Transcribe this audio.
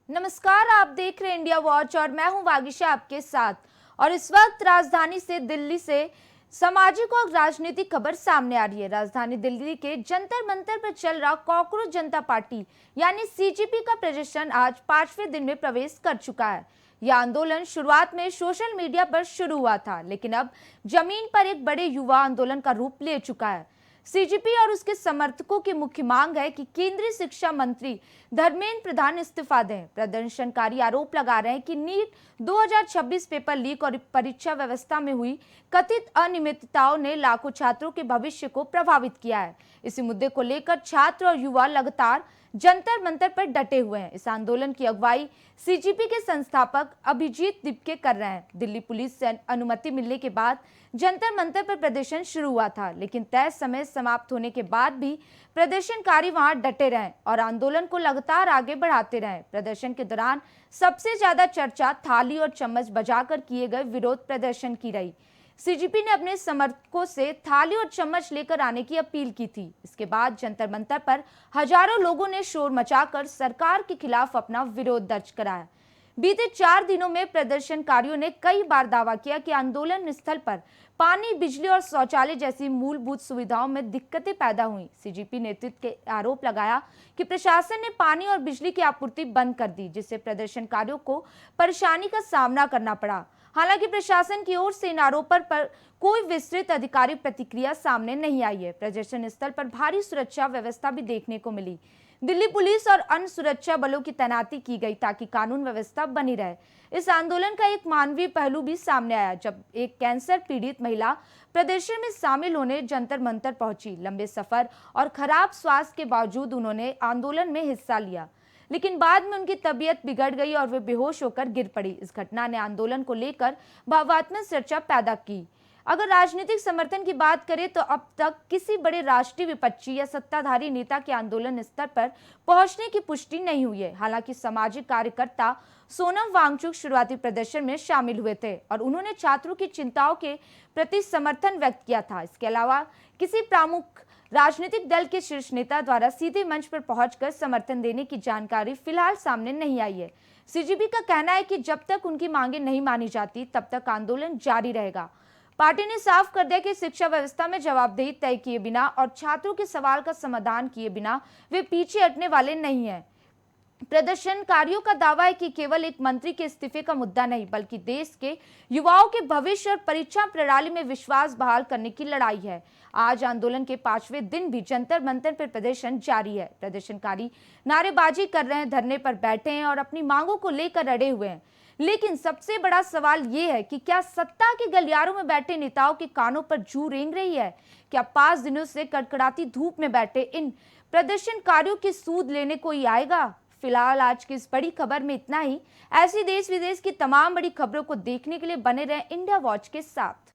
नमस्कार, आप देख रहे हैं इंडिया वॉच और मैं हूं वागिशा आपके साथ। और इस वक्त राजधानी से दिल्ली से सामाजिक और राजनीतिक खबर सामने आ रही है। राजधानी दिल्ली के जंतर मंतर पर चल रहा कॉकरोच जनता पार्टी यानी सीजेपी का प्रदर्शन आज 5वें दिन में प्रवेश कर चुका है। यह आंदोलन शुरुआत में सोशल मीडिया पर शुरू हुआ था, लेकिन अब जमीन पर एक बड़े युवा आंदोलन का रूप ले चुका है। सीजेपी और उसके समर्थकों की मुख्य मांग है कि केंद्रीय शिक्षा मंत्री धर्मेंद्र प्रधान इस्तीफा दें। प्रदर्शनकारी आरोप लगा रहे हैं कि नीट 2026 पेपर लीक और परीक्षा व्यवस्था में हुई कथित अनियमितताओं ने लाखों छात्रों के भविष्य को प्रभावित किया है। इसी मुद्दे को लेकर छात्र और युवा लगातार जंतर मंतर पर डटे हुए हैं। इस आंदोलन की अगुवाई सीजेपी के संस्थापक अभिजीत दीपके कर रहे हैं। दिल्ली पुलिस से अनुमति मिलने के बाद जंतर मंतर पर प्रदर्शन शुरू हुआ था, लेकिन तय समय समाप्त होने के बाद भी प्रदर्शनकारी वहां डटे रहे और आंदोलन को लगातार आगे बढ़ाते रहे। प्रदर्शन के दौरान सबसे ज्यादा चर्चा थाली और चम्मच बजाकर किए गए विरोध प्रदर्शन की रही। सीजेपी ने अपने समर्थकों से थाली और चम्मच लेकर आने की अपील की थी। इसके बाद जंतर मंतर पर हजारों लोगों ने शोर मचाकर सरकार के खिलाफ अपना विरोध दर्ज कराया। बीते 4 दिनों में प्रदर्शनकारियों ने कई बार दावा किया कि आंदोलन स्थल पर पानी, बिजली और शौचालय जैसी मूलभूत सुविधाओं में दिक्कतें पैदा हुई। सीजेपी नेतृत्व के आरोप लगाया कि प्रशासन ने पानी और बिजली की आपूर्ति बंद कर दी, जिससे प्रदर्शनकारियों को परेशानी का सामना करना पड़ा। हालांकि प्रशासन की ओर से इन आरोपों पर कोई विस्तृत अधिकारिक प्रतिक्रिया सामने नहीं आई है। प्रदर्शन स्थल पर भारी सुरक्षा व्यवस्था भी देखने को मिली। दिल्ली पुलिस और अन्य सुरक्षा बलों की तैनाती की गई ताकि कानून व्यवस्था बनी रहे। इस आंदोलन का एक मानवीय पहलू भी सामने आया, जब एक कैंसर पीड़ित महिला प्रदर्शन में शामिल होने जंतर मंतर पहुंची। लंबे सफर और खराब स्वास्थ्य के बावजूद उन्होंने आंदोलन में हिस्सा लिया, लेकिन बाद में उनकी तबीयत बिगड़ गई और वे बेहोश होकर गिर पड़ी। इस घटना ने आंदोलन को लेकर भावनात्मक चर्चा पैदा की। अगर राजनीतिक समर्थन की बात करें तो अब तक किसी बड़े राष्ट्रीय विपक्षी या सत्ताधारी नेता के आंदोलन स्तर पर पहुंचने की पुष्टि नहीं हुई है। हालांकि सामाजिक कार्यकर्ता सोनम वांगचुक शुरुआती प्रदर्शन में शामिल हुए थे और उन्होंने छात्रों की चिंताओं के प्रति समर्थन व्यक्त किया था। इसके अलावा किसी प्रमुख राजनीतिक दल के शीर्ष नेता द्वारा सीधे मंच पर पहुंचकर समर्थन देने की जानकारी फिलहाल सामने नहीं आई है। सीजेपी का कहना है कि जब तक उनकी मांगे नहीं मानी जाती तब तक आंदोलन जारी रहेगा। पार्टी ने साफ कर दिया कि शिक्षा व्यवस्था में जवाबदेही तय किए बिना और छात्रों के सवाल का समाधान किए बिना वे पीछे हटने वाले नहीं हैं। प्रदर्शनकारियों का दावा है कि केवल एक मंत्री के इस्तीफे का मुद्दा नहीं, बल्कि देश के युवाओं के भविष्य और परीक्षा प्रणाली में विश्वास बहाल करने की लड़ाई है। आज आंदोलन के 5वें दिन भी जंतर मंतर पर प्रदर्शन जारी है। प्रदर्शनकारी नारेबाजी कर रहे हैं, धरने पर बैठे हैं और अपनी मांगों को लेकर अड़े हुए हैं। लेकिन सबसे बड़ा सवाल ये है कि क्या सत्ता के गलियारों में बैठे नेताओं के कानों पर जू रेंग रही है? क्या 5 दिनों से कड़कड़ाती धूप में बैठे इन प्रदर्शनकारियों की सूद लेने कोई आएगा? फिलहाल आज की इस बड़ी खबर में इतना ही। ऐसी देश विदेश की तमाम बड़ी खबरों को देखने के लिए बने रहें इंडिया वॉच के साथ।